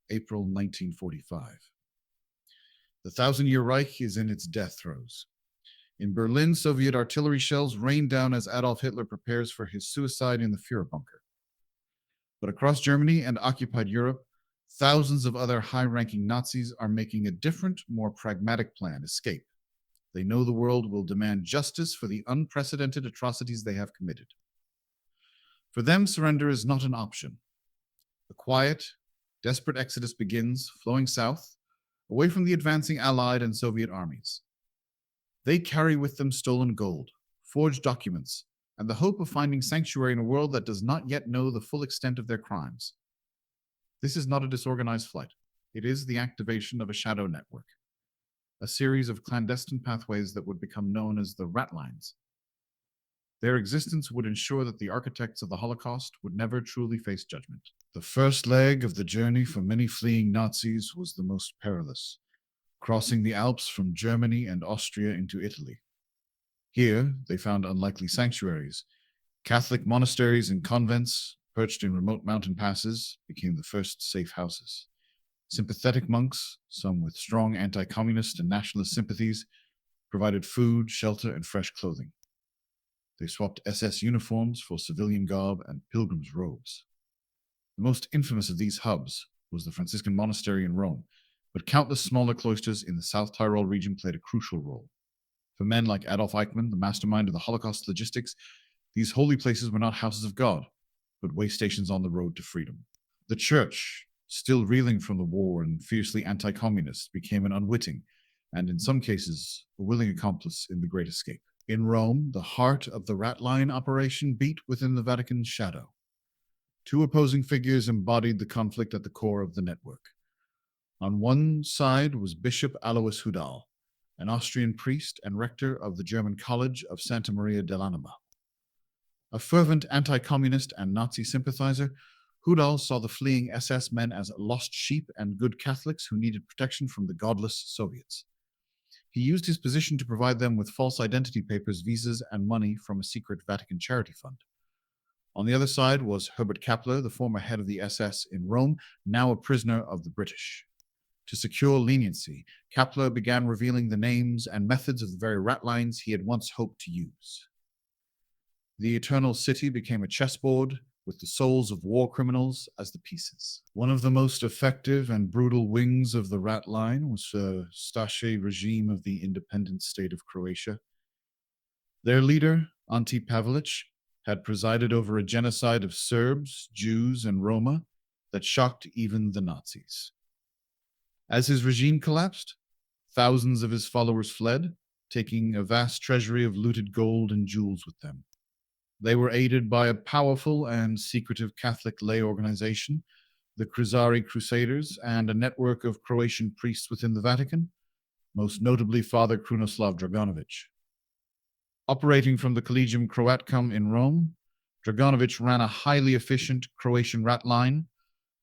April 1945. The Thousand-Year Reich is in its death throes. In Berlin, Soviet artillery shells rain down as Adolf Hitler prepares for his suicide in the Führer bunker. But across Germany and occupied Europe, thousands of other high-ranking Nazis are making a different, more pragmatic plan: escape. They know the world will demand justice for the unprecedented atrocities they have committed. For them, surrender is not an option. A quiet, desperate exodus begins, flowing south, away from the advancing Allied and Soviet armies. They carry with them stolen gold, forged documents, and the hope of finding sanctuary in a world that does not yet know the full extent of their crimes. This is not a disorganized flight. It is the activation of a shadow network, a series of clandestine pathways that would become known as the Ratlines. Their existence would ensure that the architects of the Holocaust would never truly face judgment. The first leg of the journey for many fleeing Nazis was the most perilous, crossing the Alps from Germany and Austria into Italy. Here, they found unlikely sanctuaries. Catholic monasteries and convents, perched in remote mountain passes, became the first safe houses. Sympathetic monks, some with strong anti-communist and nationalist sympathies, provided food, shelter, and fresh clothing. They swapped SS uniforms for civilian garb and pilgrims' robes. The most infamous of these hubs was the Franciscan monastery in Rome, but countless smaller cloisters in the South Tyrol region played a crucial role. For men like Adolf Eichmann, the mastermind of the Holocaust logistics, these holy places were not houses of God, but way stations on the road to freedom. The church, still reeling from the war and fiercely anti-communist, became an unwitting, and in some cases, a willing accomplice in the Great Escape. In Rome, the heart of the Ratline operation beat within the Vatican's shadow. Two opposing figures embodied the conflict at the core of the network. On one side was Bishop Alois Hudal, an Austrian priest and rector of the German College of Santa Maria dell'Anima. A fervent anti-communist and Nazi sympathizer, Hudal saw the fleeing SS men as lost sheep and good Catholics who needed protection from the godless Soviets. He used his position to provide them with false identity papers, visas, and money from a secret Vatican charity fund. On the other side was Herbert Kappler, the former head of the SS in Rome, now a prisoner of the British. To secure leniency, Kappler began revealing the names and methods of the very Ratlines he had once hoped to use. The Eternal City became a chessboard with the souls of war criminals as the pieces. One of the most effective and brutal wings of the Ratline was the Stasi regime of the independent state of Croatia. Their leader, Ante Pavelic, had presided over a genocide of Serbs, Jews, and Roma that shocked even the Nazis. As his regime collapsed, thousands of his followers fled, taking a vast treasury of looted gold and jewels with them. They were aided by a powerful and secretive Catholic lay organization, the Krizari Crusaders, and a network of Croatian priests within the Vatican, most notably Father Krunoslav Draganovic. Operating from the Collegium Croaticum in Rome, Draganovic ran a highly efficient Croatian rat line,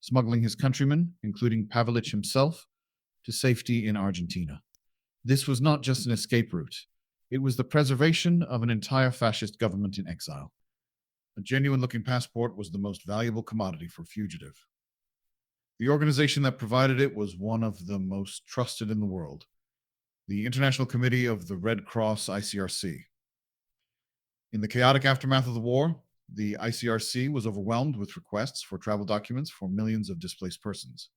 smuggling his countrymen, including Pavelic himself, to safety in Argentina. This was not just an escape route. It was the preservation of an entire fascist government in exile. A genuine-looking passport was the most valuable commodity for a fugitive. The organization that provided it was one of the most trusted in the world, the International Committee of the Red Cross ICRC. In the chaotic aftermath of the war, the ICRC was overwhelmed with requests for travel documents for millions of displaced persons.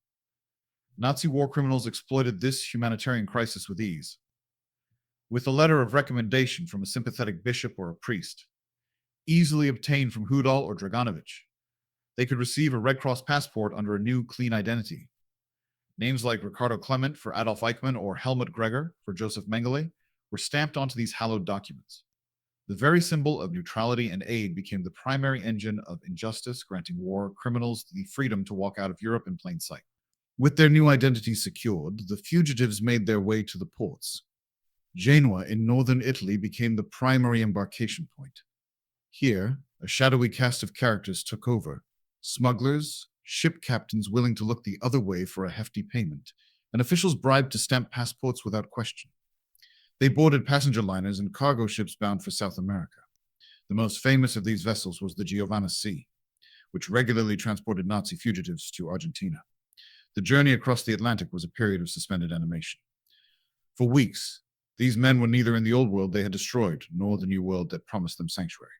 Nazi war criminals exploited this humanitarian crisis with ease. With a letter of recommendation from a sympathetic bishop or a priest, easily obtained from Hudal or Draganovic, they could receive a Red Cross passport under a new clean identity. Names like Ricardo Clement for Adolf Eichmann or Helmut Gregor for Josef Mengele were stamped onto these hallowed documents. The very symbol of neutrality and aid became the primary engine of injustice, granting war criminals the freedom to walk out of Europe in plain sight. With their new identities secured, the fugitives made their way to the ports. Genoa in northern Italy became the primary embarkation point. Here, a shadowy cast of characters took over: smugglers, ship captains willing to look the other way for a hefty payment, and officials bribed to stamp passports without question. They boarded passenger liners and cargo ships bound for South America. The most famous of these vessels was the Giovanna Sea, which regularly transported Nazi fugitives to Argentina. The journey across the Atlantic was a period of suspended animation. For weeks, these men were neither in the old world they had destroyed, nor the new world that promised them sanctuary.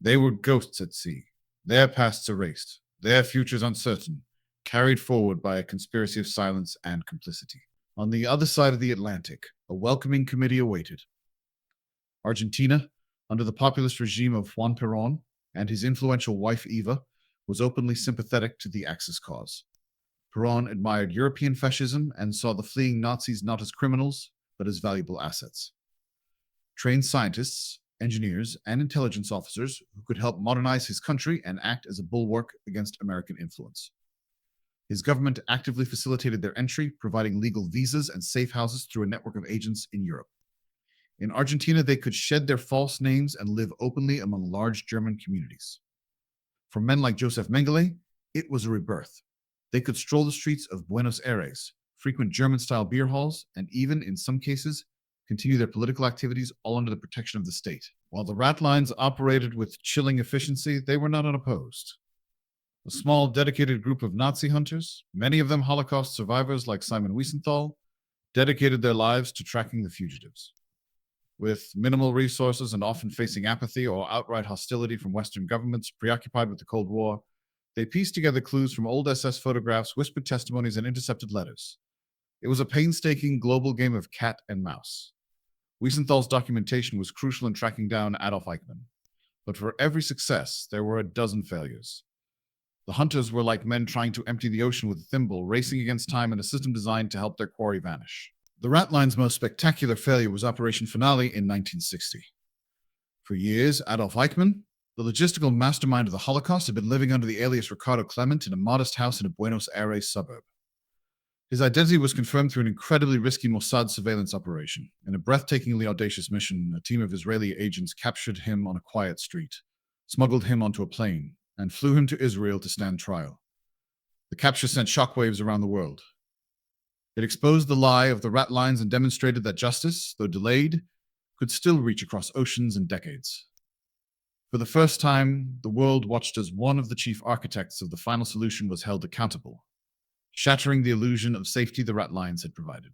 They were ghosts at sea, their pasts erased, their futures uncertain, carried forward by a conspiracy of silence and complicity. On the other side of the Atlantic, a welcoming committee awaited. Argentina, under the populist regime of Juan Perón and his influential wife Eva, was openly sympathetic to the Axis cause. Perón admired European fascism and saw the fleeing Nazis not as criminals, but as valuable assets. Trained scientists, engineers, and intelligence officers who could help modernize his country and act as a bulwark against American influence. His government actively facilitated their entry, providing legal visas and safe houses through a network of agents in Europe. In Argentina, they could shed their false names and live openly among large German communities. For men like Josef Mengele, it was a rebirth. They could stroll the streets of Buenos Aires, frequent German-style beer halls, and even, in some cases, continue their political activities all under the protection of the state. While the Ratlines operated with chilling efficiency, they were not unopposed. A small, dedicated group of Nazi hunters, many of them Holocaust survivors like Simon Wiesenthal, dedicated their lives to tracking the fugitives. With minimal resources and often facing apathy or outright hostility from Western governments preoccupied with the Cold War, they pieced together clues from old SS photographs, whispered testimonies, and intercepted letters. It was a painstaking global game of cat and mouse. Wiesenthal's documentation was crucial in tracking down Adolf Eichmann. But for every success, there were a dozen failures. The hunters were like men trying to empty the ocean with a thimble, racing against time in a system designed to help their quarry vanish. The Ratlines' most spectacular failure was Operation Finale in 1960. For years, Adolf Eichmann, the logistical mastermind of the Holocaust, had been living under the alias Ricardo Clement in a modest house in a Buenos Aires suburb. His identity was confirmed through an incredibly risky Mossad surveillance operation. In a breathtakingly audacious mission, a team of Israeli agents captured him on a quiet street, smuggled him onto a plane, and flew him to Israel to stand trial. The capture sent shockwaves around the world. It exposed the lie of the Ratlines and demonstrated that justice, though delayed, could still reach across oceans and decades. For the first time, the world watched as one of the chief architects of the final solution was held accountable, shattering the illusion of safety the Ratlines had provided.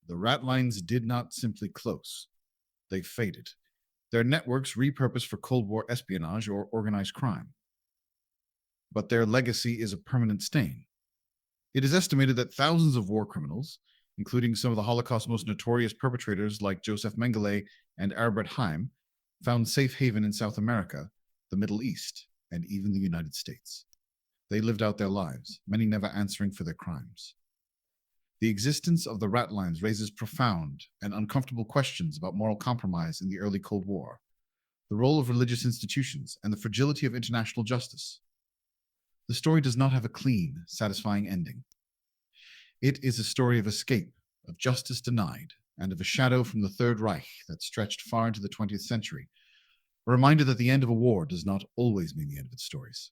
The Ratlines did not simply close. They faded. Their networks repurposed for Cold War espionage or organized crime. But their legacy is a permanent stain. It is estimated that thousands of war criminals, including some of the Holocaust's most notorious perpetrators like Josef Mengele and Albert Heim, found safe haven in South America, the Middle East, and even the United States. They lived out their lives, many never answering for their crimes. The existence of the Ratlines raises profound and uncomfortable questions about moral compromise in the early Cold War, the role of religious institutions, and the fragility of international justice. The story does not have a clean, satisfying ending. It is a story of escape, of justice denied, and of a shadow from the Third Reich that stretched far into the 20th century, a reminder that the end of a war does not always mean the end of its stories.